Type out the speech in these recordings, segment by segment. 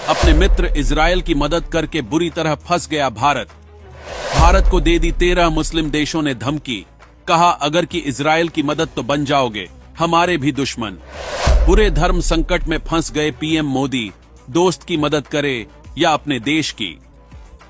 अपने मित्र इजराइल की मदद करके बुरी तरह फंस गया भारत को दे दी 13 मुस्लिम देशों ने धमकी। कहा अगर कि इजराइल की मदद तो बन जाओगे हमारे भी दुश्मन। पूरे धर्म संकट में फंस गए पीएम मोदी, दोस्त की मदद करे या अपने देश की।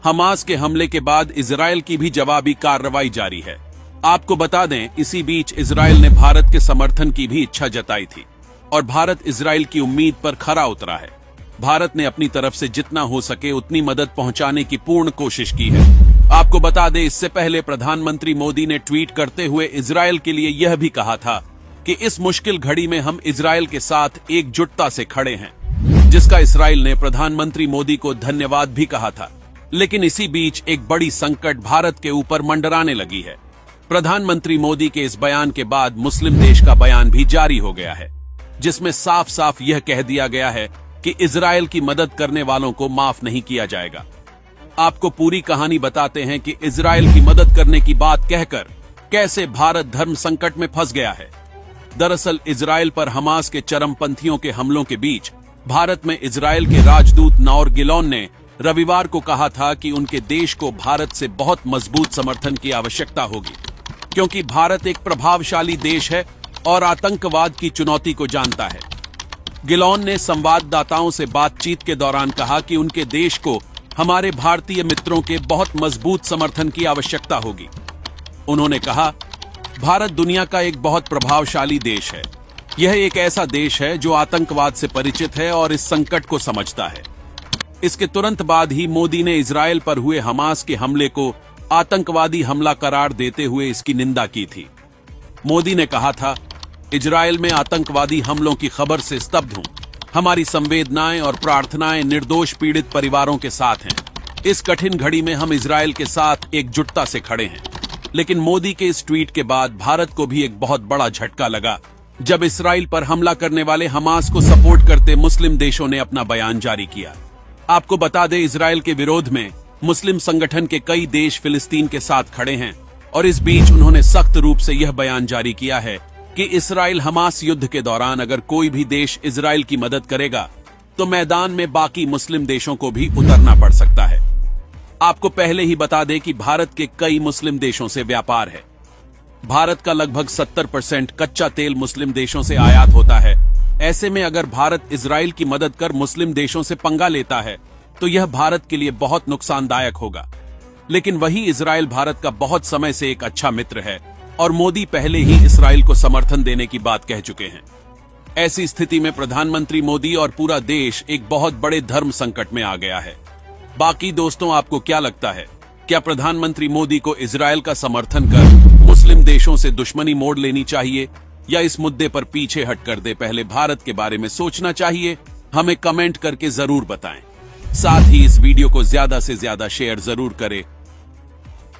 हमास के हमले के बाद इजराइल की भी जवाबी कार्रवाई जारी है। आपको बता दें, इसी बीच इजराइल ने भारत के समर्थन की भी इच्छा जताई थी और भारत इजराइल की उम्मीद पर खरा उतरा है। भारत ने अपनी तरफ से जितना हो सके उतनी मदद पहुंचाने की पूर्ण कोशिश की है। आपको बता दें, इससे पहले प्रधानमंत्री मोदी ने ट्वीट करते हुए इजराइल के लिए यह भी कहा था कि इस मुश्किल घड़ी में हम इजराइल के साथ एकजुटता से खड़े हैं, जिसका इजराइल ने प्रधानमंत्री मोदी को धन्यवाद भी कहा था। लेकिन इसी बीच एक बड़ी संकट भारत के ऊपर मंडराने लगी है। प्रधानमंत्री मोदी के इस बयान के बाद मुस्लिम देश का बयान भी जारी हो गया है, जिसमें साफ साफ यह कह दिया गया है कि इजराइल की मदद करने वालों को माफ नहीं किया जाएगा। आपको पूरी कहानी बताते हैं कि इजराइल की मदद करने की बात कहकर कैसे भारत धर्म संकट में फंस गया है। दरअसल इजराइल पर हमास के चरमपंथियों के हमलों के बीच भारत में इजराइल के राजदूत नाओर गिलोन ने रविवार को कहा था कि उनके देश को भारत से बहुत मजबूत समर्थन की आवश्यकता होगी, क्योंकि भारत एक प्रभावशाली देश है और आतंकवाद की चुनौती को जानता है। गिलोन ने संवाददाताओं से बातचीत के दौरान कहा कि उनके देश को हमारे भारतीय मित्रों के बहुत मजबूत समर्थन की आवश्यकता होगी। उन्होंने कहा, भारत दुनिया का एक बहुत प्रभावशाली देश है। यह एक ऐसा देश है जो आतंकवाद से परिचित है और इस संकट को समझता है। इसके तुरंत बाद ही मोदी ने इजराइल पर हुए हमास के हमले को आतंकवादी हमला करार देते हुए इसकी निंदा की थी। मोदी ने कहा था, इजराइल में आतंकवादी हमलों की खबर से स्तब्ध हूं। हमारी संवेदनाएं और प्रार्थनाएं निर्दोष पीड़ित परिवारों के साथ हैं। इस कठिन घड़ी में हम इजराइल के साथ एकजुटता से खड़े हैं। लेकिन मोदी के इस ट्वीट के बाद भारत को भी एक बहुत बड़ा झटका लगा, जब इजराइल पर हमला करने वाले हमास को सपोर्ट करते मुस्लिम देशों ने अपना बयान जारी किया। आपको बता दें, इजराइल के विरोध में मुस्लिम संगठन के कई देश फिलिस्तीन के साथ खड़े हैं और इस बीच उन्होंने सख्त रूप से यह बयान जारी किया है कि इजराइल हमास युद्ध के दौरान अगर कोई भी देश इजराइल की मदद करेगा तो मैदान में बाकी मुस्लिम देशों को भी उतरना पड़ सकता है। आपको पहले ही बता दें कि भारत के कई मुस्लिम देशों से व्यापार है। भारत का लगभग 70% कच्चा तेल मुस्लिम देशों से आयात होता है। ऐसे में अगर भारत इजराइल की मदद कर मुस्लिम देशों से पंगा लेता है तो यह भारत के लिए बहुत नुकसानदायक होगा। लेकिन वही इजराइल भारत का बहुत समय से एक अच्छा मित्र है और मोदी पहले ही इजराइल को समर्थन देने की बात कह चुके हैं। ऐसी स्थिति में प्रधानमंत्री मोदी और पूरा देश एक बहुत बड़े धर्म संकट में आ गया है। बाकी दोस्तों, आपको क्या लगता है? क्या प्रधानमंत्री मोदी को इजराइल का समर्थन कर मुस्लिम देशों से दुश्मनी मोड़ लेनी चाहिए या इस मुद्दे पर पीछे हट कर दे पहले भारत के बारे में सोचना चाहिए? हमें कमेंट करके जरूर बताएं। साथ ही इस वीडियो को ज्यादा से ज्यादा शेयर जरूर करें